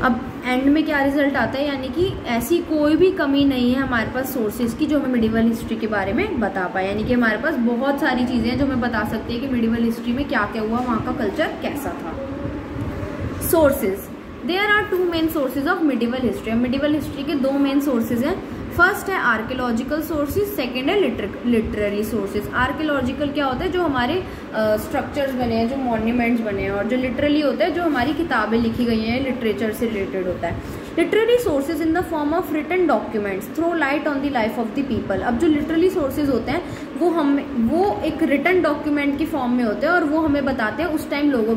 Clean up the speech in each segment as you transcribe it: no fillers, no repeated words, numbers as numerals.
अब एंड में क्या रिजल्ट आता है, यानी कि ऐसी कोई भी कमी नहीं है हमारे पास सोर्सेज की जो हमें मिडिवल हिस्ट्री के बारे में बता पाए, यानी कि हमारे पास बहुत सारी चीज़ें हैं जो हमें बता सकती है कि मिडिवल हिस्ट्री में क्या क्या हुआ, वहाँ का कल्चर कैसा था। Sources, there are 2 main sources of medieval history. Medieval history के 2 मेन सोर्सेज हैं। फर्स्ट है आर्कियोलॉजिकल सोर्सेज, सेकेंड है लिटरेरी सोर्सेज। आर्कियोलॉजिकल क्या होता है, जो हमारे स्ट्रक्चर्स बने हैं, जो मॉन्यूमेंट्स बने हैं, और जो लिटरली होता है जो हमारी किताबें लिखी गई हैं, लिटरेचर से रिलेटेड होता है। Literary sources in the form of written documents throw light on the life of the people. अब जो लिटरली सोर्सेज होते हैं वो एक रिटन डॉक्यूमेंट की फॉर्म में होते हैं और वो हमें बताते हैं उस टाइम लोगों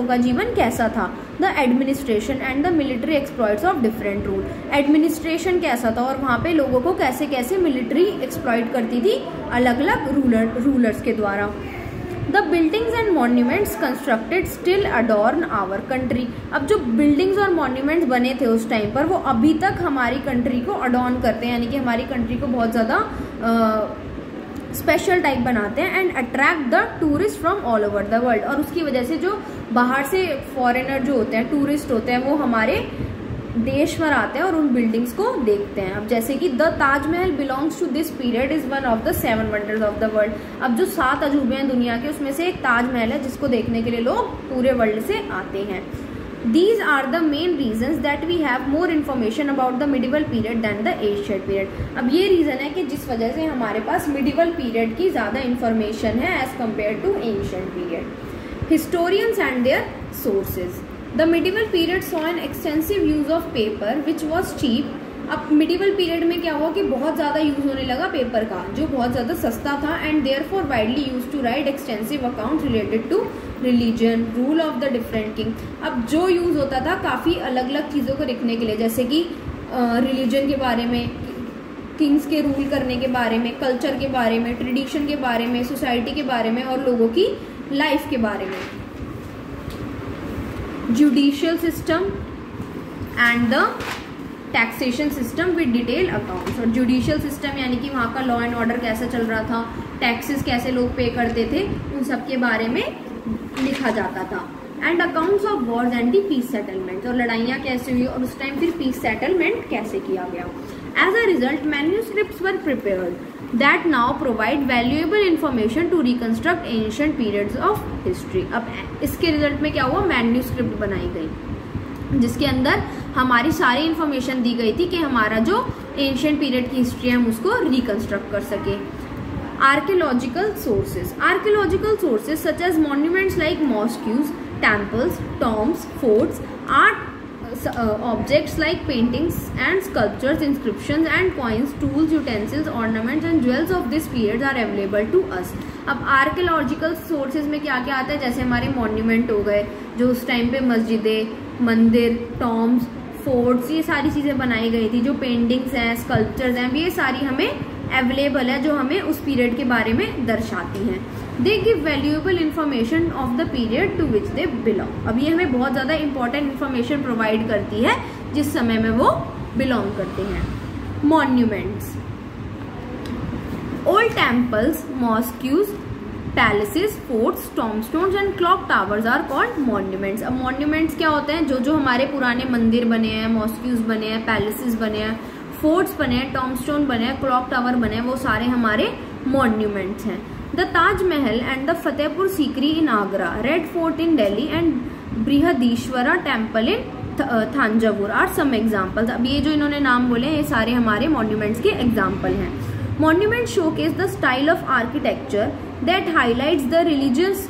का जीवन कैसा था। The administration and the military exploits of different rule. Administration कैसा था और वहाँ पे लोगों को कैसे कैसे मिलिट्री एक्सप्लॉइट करती थी अलग अलग रूलर्स के द्वारा। The buildings and monuments constructed still adorn our country. अब जो बिल्डिंग्स और मॉन्यूमेंट्स बने थे उस टाइम पर वो अभी तक हमारी कंट्री को अडॉर्न करते हैं, यानी कि हमारी कंट्री को बहुत ज़्यादा स्पेशल टाइप बनाते हैं and attract the tourist from all over the world. और उसकी वजह से जो बाहर से फॉरेनर जो होते हैं, टूरिस्ट होते हैं, वो हमारे देश पर आते हैं और उन बिल्डिंग्स को देखते हैं। अब जैसे कि the Taj Mahal belongs to this period is one of the 7 wonders of the world. अब जो 7 अजूबे हैं दुनिया के उसमें से एक ताजमहल है जिसको देखने के लिए लोग पूरे वर्ल्ड से आते हैं। These are the main reasons that we have more information about the medieval period than the ancient period. अब ये रीज़न है कि जिस वजह से हमारे पास medieval period की ज़्यादा information है as compared to ancient period. Historians and their sources. The medieval period saw an extensive use of paper which was cheap. अब मिडिवल पीरियड में क्या हुआ कि बहुत ज़्यादा यूज़ होने लगा पेपर का, जो बहुत ज़्यादा सस्ता था, and therefore widely used to write extensive accounts related to religion, rule of the different king. अब जो यूज़ होता था काफ़ी अलग अलग चीज़ों को लिखने के लिए, जैसे कि रिलीजन के बारे में, किंग्स के रूल करने के बारे में, कल्चर के बारे में, ट्रेडिशन के बारे में, सोसाइटी के बारे में और लोगों की लाइफ के बारे में। Judicial system and the taxation system with detail accounts. और जुडिशियल सिस्टम यानी कि वहाँ का लॉ एंड ऑर्डर कैसा चल रहा था, टैक्सेस कैसे लोग पे करते थे, उन सब के बारे में लिखा जाता था। And accounts of wars and the peace settlement, और लड़ाइयाँ कैसे हुई और उस टाइम फिर पीस सेटलमेंट कैसे किया गया। As a result manuscripts were prepared that now provide valuable information to reconstruct ancient periods of history. अब इसके रिजल्ट में क्या हुआ, मैन्यूस्क्रिप्ट बनाई गई जिसके अंदर हमारी सारी इंफॉर्मेशन दी गई थी कि हमारा जो एंशिएंट पीरियड की हिस्ट्री है हम उसको रिकंस्ट्रक्ट कर सके। Archaeological sources such as monuments like mosques, temples, tombs, forts, art objects like paintings and sculptures, inscriptions and coins, tools, utensils, ornaments and jewels of this period are available to us. अब archaeological sources में क्या क्या आता है, जैसे हमारे monument हो गए जो उस टाइम पे मस्जिदें, मंदिर, टॉम्ब्स, फोर्ट्स, ये सारी चीज़ें बनाई गई थी, जो पेंटिंग्स हैं, स्कल्पचर्स हैं, ये सारी हमें अवेलेबल है जो हमें उस पीरियड के बारे में दर्शाती हैं। They give valuable information of the period to which they belong. अब ये हमें बहुत ज़्यादा इंपॉर्टेंट इंफॉर्मेशन प्रोवाइड करती है जिस समय में वो बिलोंग करते हैं। Monuments, old temples, mosques, palaces, forts, tombstones and clock towers are called monuments. अब मॉन्यूमेंट्स क्या होते हैं, जो हमारे पुराने मंदिर बने हैं, मॉस्क्यूज बने हैं, पैलेसेस बने हैं, फोर्ट्स बने हैं, टॉम्बस्टोन बने हैं, क्लॉक टावर बने हैं, वो सारे हमारे मॉन्यूमेंट्स हैं। The Taj Mahal and the Fatehpur Sikri in Agra, red fort in Delhi and Brihadeeswara temple in Thanjavur are some examples. अब ये जो इन्होंने नाम बोले ये सारे हमारे मॉन्यूमेंट्स के एग्जाम्पल हैं। Monument showcase the style of architecture that highlights the religious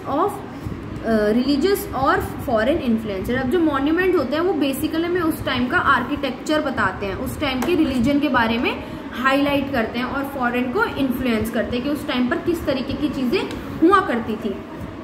और फॉरेन इन्फ्लुएंसर। अब जो मॉन्यूमेंट होते हैं वो बेसिकली में उस टाइम का आर्किटेक्चर बताते हैं, उस टाइम के रिलीजन के बारे में हाईलाइट करते हैं और फॉरेन को इन्फ्लुएंस करते हैं कि उस टाइम पर किस तरीके की चीजें हुआ करती थी।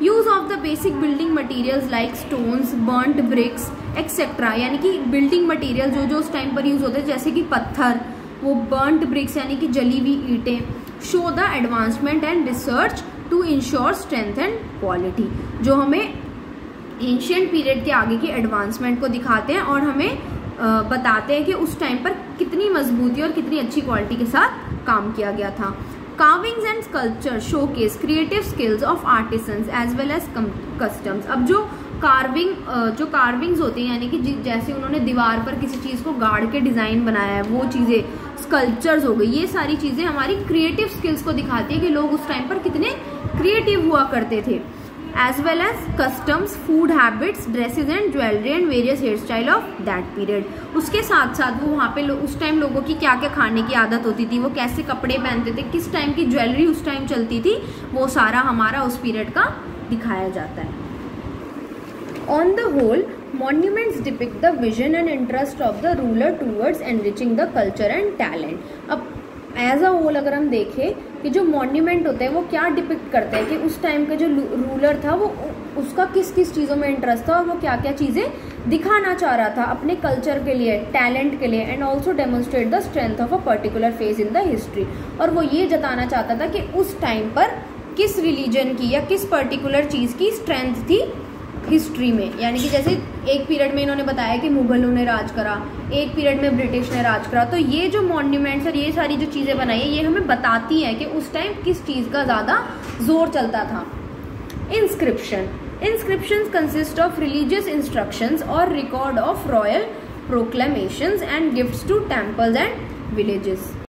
Use of the basic building materials like stones, burnt bricks etcetera, यानी कि बिल्डिंग मटेरियल जो उस टाइम पर यूज होते हैं जैसे कि पत्थर, वो बर्न्ट ब्रिक्स यानी कि जली हुई ईंटें, show the advancement and research to ensure strength and quality, जो हमें एंशिएंट पीरियड के आगे की एडवांसमेंट को दिखाते हैं और हमें बताते हैं कि उस टाइम पर कितनी मजबूती और कितनी अच्छी क्वालिटी के साथ काम किया गया था। Carvings and sculpture showcase creative skills of artisans as well as customs. अब जो जो कार्विंग्स होती हैं, यानी कि जैसे उन्होंने दीवार पर किसी चीज़ को गाड़ के डिज़ाइन बनाया है, वो चीज़ें, स्कल्पचर्स हो गई, ये सारी चीज़ें हमारी क्रिएटिव स्किल्स को दिखाती है कि लोग उस टाइम पर कितने क्रिएटिव हुआ करते थे। As well as customs, food habits, dresses and jewellery and various hair style of that period. उसके साथ साथ वो वहाँ पे उस टाइम लोगों की क्या क्या खाने की आदत होती थी, वो कैसे कपड़े पहनते थे, किस टाइम की ज्वेलरी उस टाइम चलती थी, वो सारा हमारा उस पीरियड का दिखाया जाता है। On the whole, monuments depict the vision and interest of the ruler towards enriching the culture and talent। अब एज अ होल अगर हम देखें कि जो मॉन्यूमेंट होते हैं वो क्या डिपिक्ट करते हैं कि उस टाइम का जो रूलर था वो उसका किस किस चीज़ों में इंटरेस्ट था और वो क्या क्या चीज़ें दिखाना चाह रहा था अपने कल्चर के लिए, टैलेंट के लिए, and also demonstrate the strength of a particular phase in the history. और वो ये जताना चाहता था कि उस टाइम पर किस रिलीजन की या किस पर्टिकुलर चीज़ की स्ट्रेंथ थी हिस्ट्री में। यानी कि जैसे एक पीरियड में इन्होंने बताया कि मुगलों ने राज करा, एक पीरियड में ब्रिटिश ने राज करा, तो ये जो मॉन्यूमेंट्स और ये सारी जो चीज़ें बनाई है ये हमें बताती हैं कि उस टाइम किस चीज़ का ज़्यादा जोर चलता था। Inscriptions consist of religious instructions और record of royal proclamations and gifts to temples and villages.